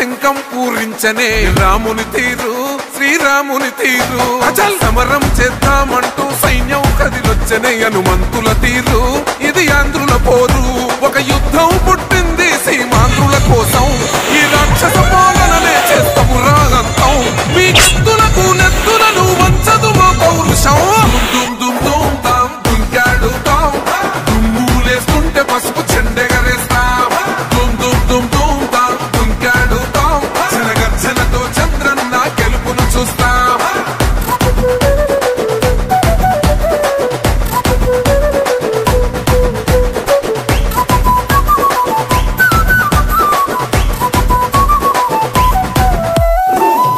శంఖం పూరించనే రాముని తీరు శ్రీరాముని తీరు అచల్ సమరం చేద్దామంటూ సైన్యం కదిలొచ్చనే హనుమంతుల తీరు ఇది ఆంధ్రుల పోరు ఒక యుద్ధం పుట్టింది సీమాంధ్రుల కోసం ఈ రాక్షస పాలననే చేస్తాము రాగంతం మీ కత్తులకు నెత్తులను వంచదు మా పౌరుషం దుమ్ దుమ్ దుమ్ తాం దుంకాడుతాం దుమ్ములేస్తుంటే పసుపు చెండెగరేస్తాం దుమ్ దుమ్ దుమ్ దుమ్ తాం దుంకాడుతాం జనగర్జనతో చంద్రన్న గెలుపును చూస్తాం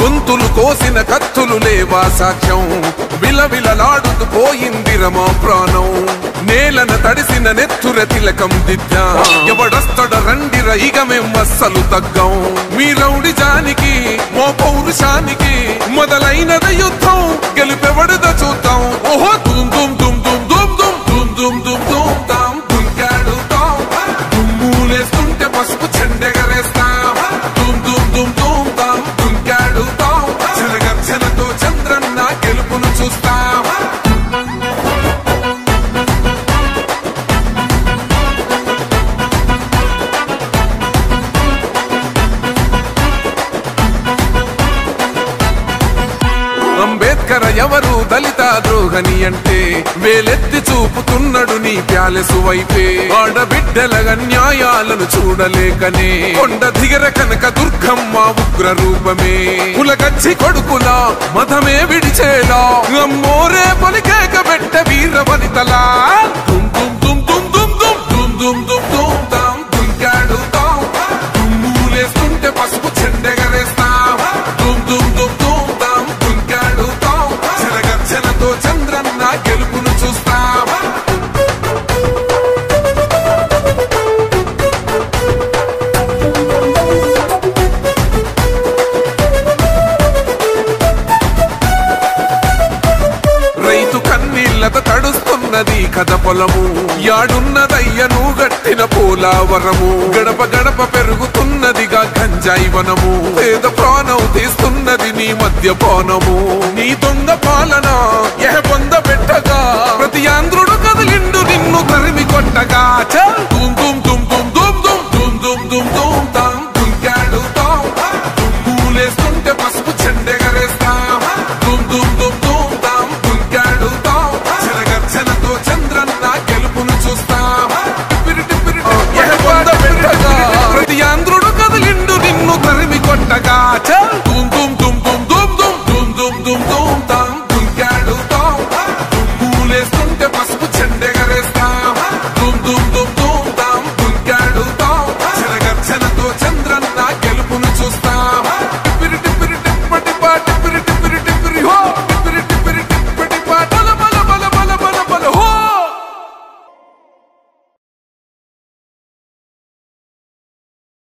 గొంతులు కోసిన కత్తులు లేవా సాక్ష్యం విలవిలలాడుతూ పోయింది రమా ప్రాణం నేలన తడిసిన నెత్తుర తిలకం దిద్దా ఎవడొస్తడ రండిర ఇక మేం అస్సలు తగ్గం మీ రౌడి జానికి మో పౌరుషానికి మొదలైనద యుద్ధం గెలుపెవడద చూద్దాం ఓహో దుమ్ దుమ్ దుమ్ దుమ్ దుమ్ దుమ్ దుమ్ దుమ్ దుమ్ దుమ్ తాం దుంకాడుతాం దుమ్ములేస్తుంటే పసుపు చెండెగరేస్తాం దుమ్ దుమ్ దుమ్ దుమ్ తాం దుంకాడుతాం జనగర్జనతో చంద్రన్న గెలుపును చూస్తాం అంబేద్కర్ ఎవరు దళిత ద్రోహని అంటే వేలెత్తి చూపుతున్నాడు నీ ప్యాలెసు వైపే ఆడబిడ్డల న్యాయాలను చూడలేకనే కొండ దిగర కనక దుర్గమ్మ ఉగ్ర రూపమే కులగచ్చి కొడుకులా మతమే విడిచేలా అమ్మోరే పలికేక పెట్ట వీర వనితలా దుమ్ దుమ్ దుమ్ దుమ్ దుమ్ దుమ్ దుమ్ దుమ్ దుమ్ తాం దుంకాడుతాం దుమ్ములేస్తుంటే పసుపు చెండెగరేస్తాం దుమ్ దుమ్ దుమ్ దుమ్ తాం దుంకాడుతాం జనగర్జనతో చంద్రన్న గెలుపును చూస్తాం రైతు కన్నీళ్లతో తడుస్తున్నది కథ పొలము యాడున్నదయ్యను గట్టిన పోలావరము గడప గడప పెరుగుతున్నదిగా గంజాయి వనము పేద ప్రాణం తీస్తున్నది నీ మద్యపానము నీ దొంగ పాలన